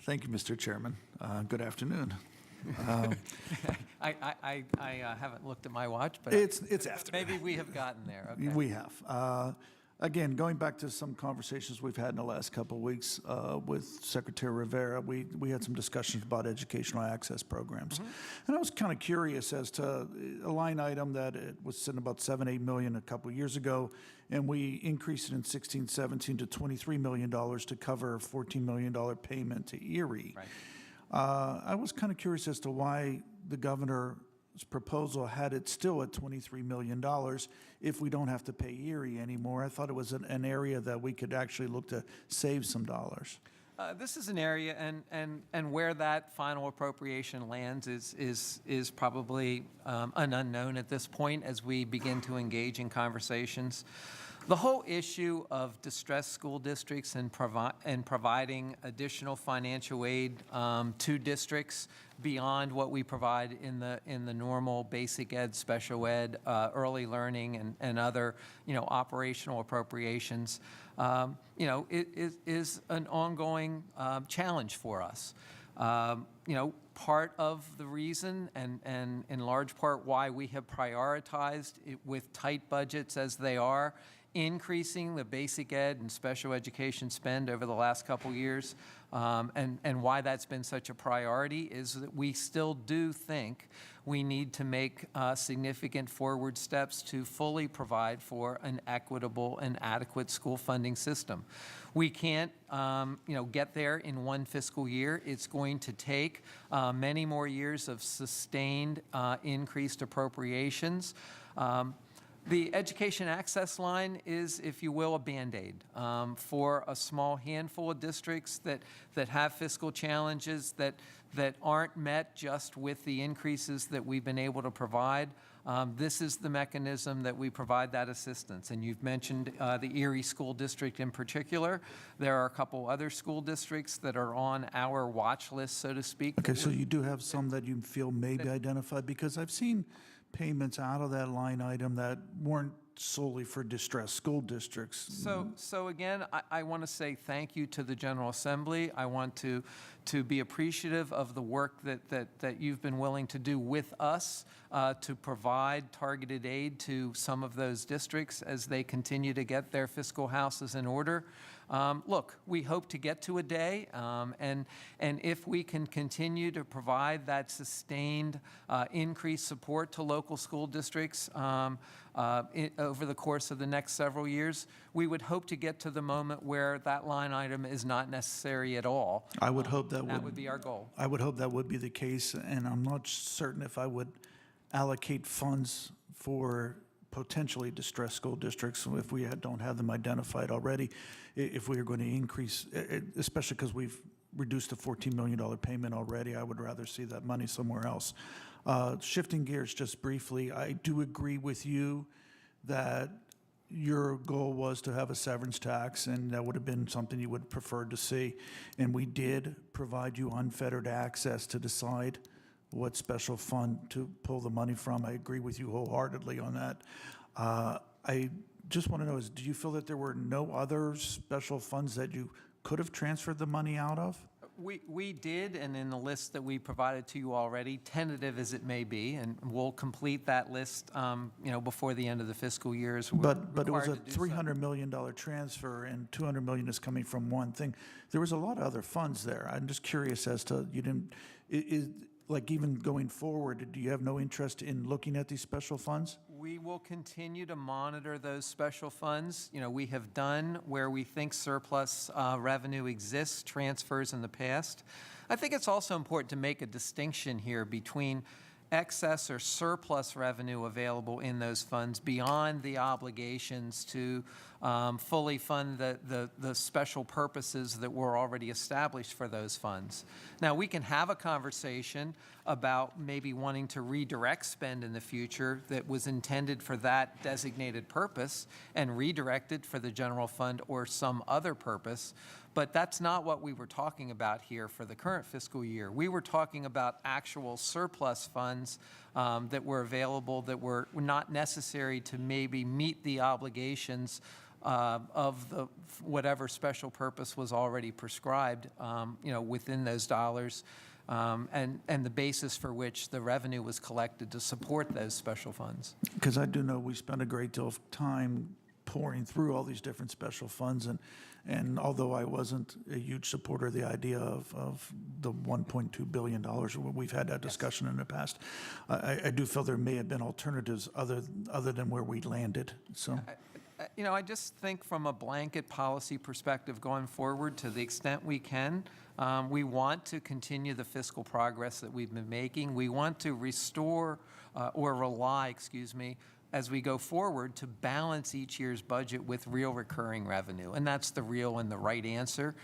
Thank you, Mr. Chairman. Good afternoon. I haven't looked at my watch, but It's after. maybe we have gotten there. Okay. We have. Again, going back to some conversations we've had in the last couple of weeks with Secretary Rivera, we had some discussions about educational access programs. And I was kind of curious as to a line item that it was sitting about $7-8 million a couple of years ago, and we increased it in 16-17 to $23 million to cover a $14 million payment to Erie. Right. I was kind of curious as to why the governor's proposal had it still at $23 million if we don't have to pay Erie anymore. I thought it was an area that we could actually look to save some dollars. This is an area, and where that final appropriation lands is probably an unknown at this point as we begin to engage in conversations. The whole issue of distressed school districts and providing additional financial aid to districts beyond what we provide in the normal basic ed, special ed, early learning, and other operational appropriations, it is an ongoing challenge for us. Part of the reason and in large part why we have prioritized it with tight budgets as they are, increasing the basic ed and special education spend over the last couple years, and why that's been such a priority is that we still do think we need to make significant forward steps to fully provide for an equitable and adequate school funding system. We can't, get there in one fiscal year. It's going to take many more years of sustained increased appropriations. The education access line is, if you will, a Band-Aid for a small handful of districts that have fiscal challenges that aren't met just with the increases that we've been able to provide. This is the mechanism that we provide that assistance. And you've mentioned the Erie School District in particular. There are a couple other school districts that are on our watch list, so to speak. Okay, so you do have some that you feel may be identified, because I've seen payments out of that line item that weren't solely for distressed school districts. So again, I want to say thank you to the General Assembly. I want to be appreciative of the work that you've been willing to do with us to provide targeted aid to some of those districts as they continue to get their fiscal houses in order. Look, we hope to get to a day, and if we can continue to provide that sustained increased support to local school districts over the course of the next several years, we would hope to get to the moment where that line item is not necessary at all. I would hope that would be our goal. I would hope that would be the case, and I'm not certain if I would allocate funds for potentially distressed school districts if we don't have them identified already. If we are going to increase, especially because we've reduced the $14 million payment already, I would rather see that money somewhere else. Shifting gears just briefly, I do agree with you that your goal was to have a severance tax, and that would have been something you would prefer to see. And we did provide you unfettered access to decide what special fund to pull the money from. I agree with you wholeheartedly on that. I just want to know, do you feel that there were no other special funds that you could have transferred the money out of? We did, and in the list that we provided to you already, tentative as it may be, and we'll complete that list, before the end of the fiscal year. But it was a $300 million transfer, and $200 million is coming from one thing. There was a lot of other funds there. I'm just curious as to, you didn't, like even going forward, do you have no interest in looking at these special funds? We will continue to monitor those special funds. We have done where we think surplus revenue exists, transfers in the past. I think it's also important to make a distinction here between excess or surplus revenue available in those funds beyond the obligations to fully fund the special purposes that were already established for those funds. Now, we can have a conversation about maybe wanting to redirect spend in the future that was intended for that designated purpose and redirected for the general fund or some other purpose. But that's not what we were talking about here for the current fiscal year. We were talking about actual surplus funds that were available that were not necessary to maybe meet the obligations of the whatever special purpose was already prescribed, within those dollars, and the basis for which the revenue was collected to support those special funds. Because I do know we spent a great deal of time pouring through all these different special funds, and although I wasn't a huge supporter of the idea of the $1.2 billion, we've had that discussion in the past, I do feel there may have been alternatives other than where we landed, so. I just think from a blanket policy perspective going forward, to the extent we can, we want to continue the fiscal progress that we've been making. We want to restore or rely, as we go forward, to balance each year's budget with real recurring revenue. And that's the real and the right answer.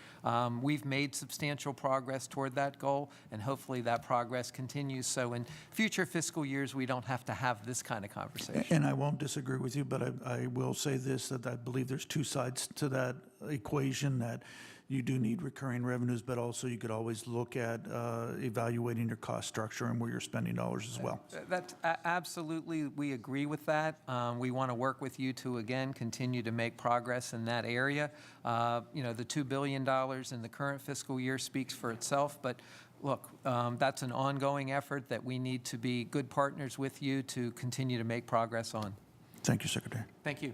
We've made substantial progress toward that goal, and hopefully that progress continues. So in future fiscal years, we don't have to have this kind of conversation. And I won't disagree with you, but I will say this, that I believe there's two sides to that equation, that you do need recurring revenues, but also you could always look at evaluating your cost structure and where you're spending dollars as well. That's absolutely, we agree with that. We want to work with you to, again, continue to make progress in that area. The $2 billion in the current fiscal year speaks for itself, but look, that's an ongoing effort that we need to be good partners with you to continue to make progress on. Thank you, Secretary. Thank you.